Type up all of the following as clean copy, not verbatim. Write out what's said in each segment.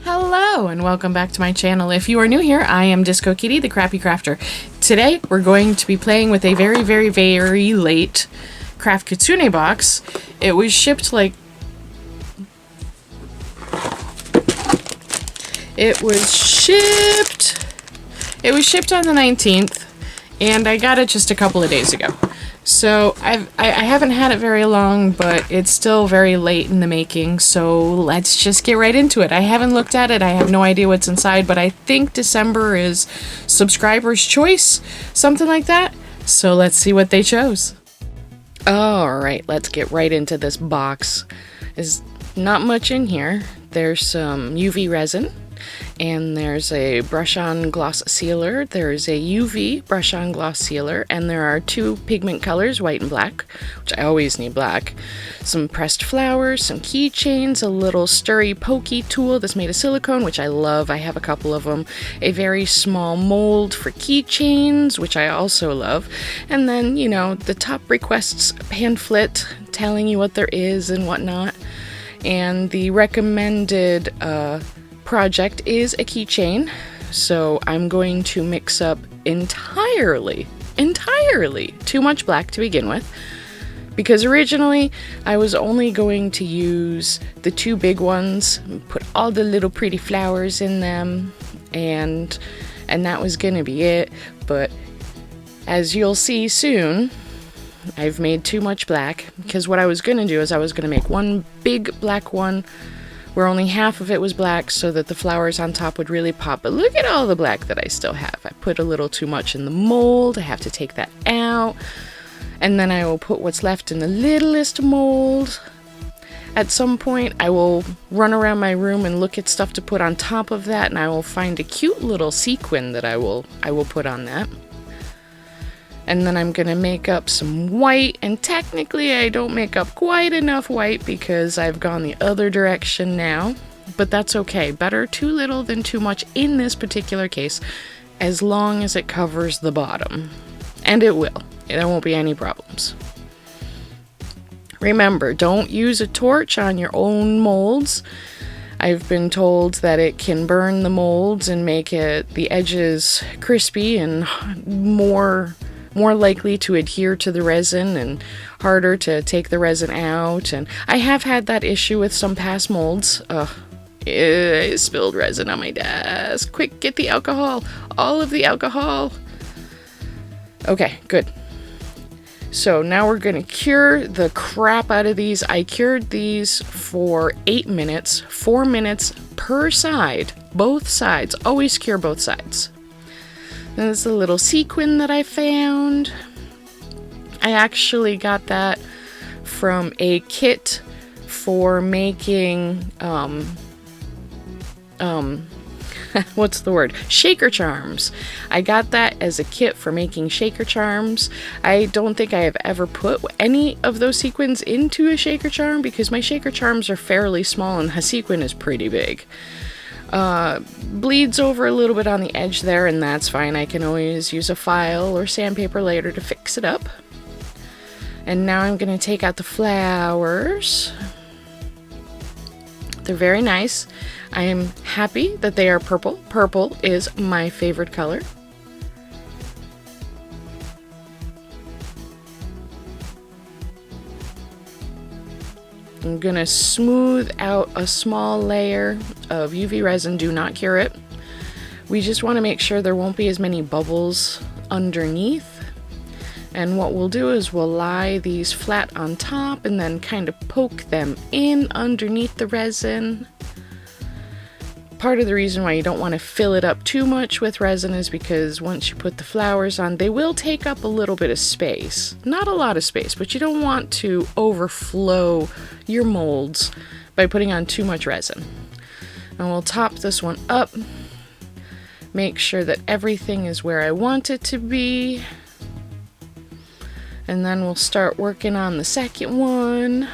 Hello and welcome back to my channel. If you are new here, I am Disco Kitty, the Crappy Crafter. Today we're going to be playing with a very late Craft Kitsune box. It was shipped It was shipped on the 19th and I got it just a couple of days ago. So I haven't had it very long, but it's still very late in the making, so let's just get right into it. I haven't looked at it, I have no idea what's inside, but I think December is subscriber's choice, something like that. So let's see what they chose. Alright, let's get right into this box. There's not much in here. There's some UV resin, and there's a brush-on gloss sealer, there's a UV brush-on gloss sealer, and there are two pigment colors, white and black, which I always need black, some pressed flowers, some keychains, a little stirry pokey tool that's made of silicone, which I love, I have a couple of them, a very small mold for keychains, which I also love, and then, you know, the top requests pamphlet telling you what there is and whatnot, and the recommended project is a keychain, so I'm going to mix up entirely too much black to begin with, because originally I was only going to use the two big ones, put all the little pretty flowers in them, and that was gonna be it, but as you'll see soon, I've made too much black, because what I was gonna do is I was gonna make one big black one where only half of it was black so that the flowers on top would really pop. But look at all the black that I still have. I put a little too much in the mold. I have to take that out. And then I will put what's left in the littlest mold. At some point, I will run around my room and look at stuff to put on top of that, and I will find a cute little sequin that I will put on that. And then I'm going to make up some white, and technically I don't make up quite enough white because I've gone the other direction now, but that's okay. Better too little than too much in this particular case, as long as it covers the bottom. And it will. There won't be any problems. Remember, don't use a torch on your own molds. I've been told that it can burn the molds and make the edges crispy and more likely to adhere to the resin and harder to take the resin out, and I have had that issue with some past molds. I spilled resin on my desk. Quick, get the alcohol! All of the alcohol! Okay, good. So now we're going to cure the crap out of these. I cured these for 8 minutes, 4 minutes per side, both sides. Always cure both sides. And there's a little sequin that I found. I actually got that from a kit for making, what's the word? Shaker charms. I got that as a kit for making shaker charms. I don't think I have ever put any of those sequins into a shaker charm because my shaker charms are fairly small and the sequin is pretty big. Bleeds over a little bit on the edge there, and that's fine. I can always use a file or sandpaper later to fix it up. And now I'm going to take out the flowers. They're very nice. I am happy that they are purple. Purple is my favorite color. I'm going to smooth out a small layer of UV resin. Do not cure it. We just want to make sure there won't be as many bubbles underneath. And what we'll do is we'll lie these flat on top and then kind of poke them in underneath the resin. Part of the reason why you don't want to fill it up too much with resin is because once you put the flowers on, they will take up a little bit of space. Not a lot of space, but you don't want to overflow your molds by putting on too much resin. And we'll top this one up, make sure that everything is where I want it to be, and then we'll start working on the second one.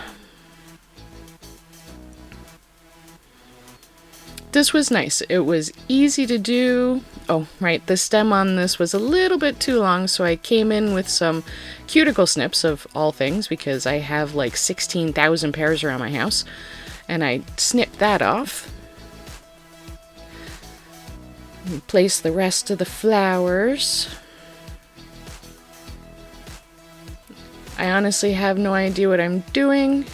This was nice. It was easy to do. Oh, right, the stem on this was a little bit too long, so I came in with some cuticle snips of all things because I have like 16,000 pairs around my house, and I snipped that off. Place the rest of the flowers. I honestly have no idea what I'm doing.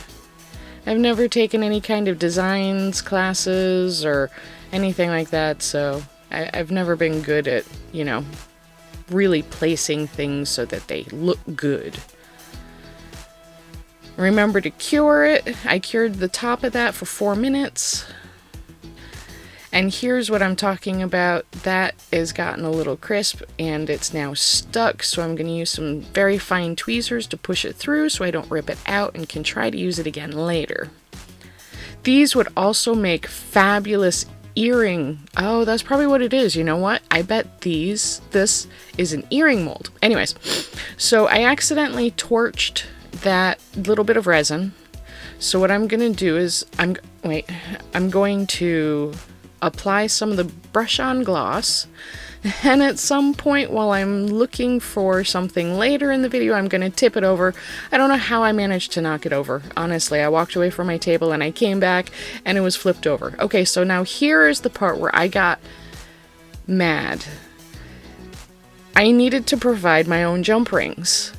I've never taken any kind of designs classes or anything like that, so I've never been good at, you know, really placing things so that they look good. Remember to cure it. I cured the top of that for 4 minutes. And here's what I'm talking about. That has gotten a little crisp and it's now stuck, so I'm going to use some very fine tweezers to push it through so I don't rip it out and can try to use it again later. These would also make fabulous earring. Oh, that's probably what it is. You know what? I bet this is an earring mold. Anyways, so I accidentally torched that little bit of resin. So what I'm going to do is I'm going to apply some of the brush on gloss, and at some point while I'm looking for something later in the video, I'm going to tip it over. I don't know how I managed to knock it over. Honestly, I walked away from my table and I came back and it was flipped over. Okay, so now here is the part where I got mad. I needed to provide my own jump rings.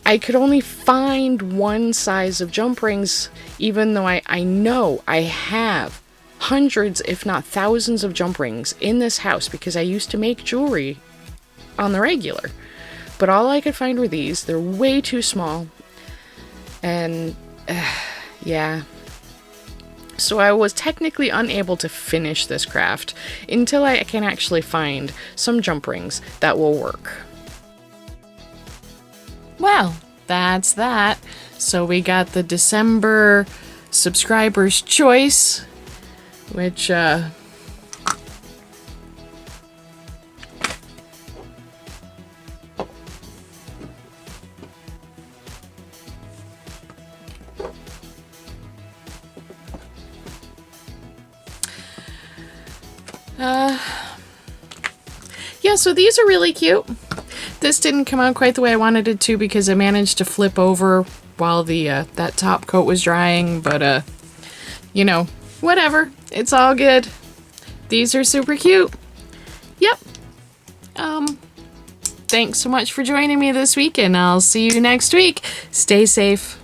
I could only find one size of jump rings, even though I know I have hundreds, if not thousands, of jump rings in this house because I used to make jewelry on the regular. But all I could find were these. They're way too small. And, yeah. So I was technically unable to finish this craft until I can actually find some jump rings that will work. Well, that's that. So we got the December subscriber's choice, which, yeah, so these are really cute. This didn't come out quite the way I wanted it to because I managed to flip over while the that top coat was drying, but you know, whatever. It's all good. These are super cute. Yep. Thanks so much for joining me this week, and I'll see you next week. Stay safe.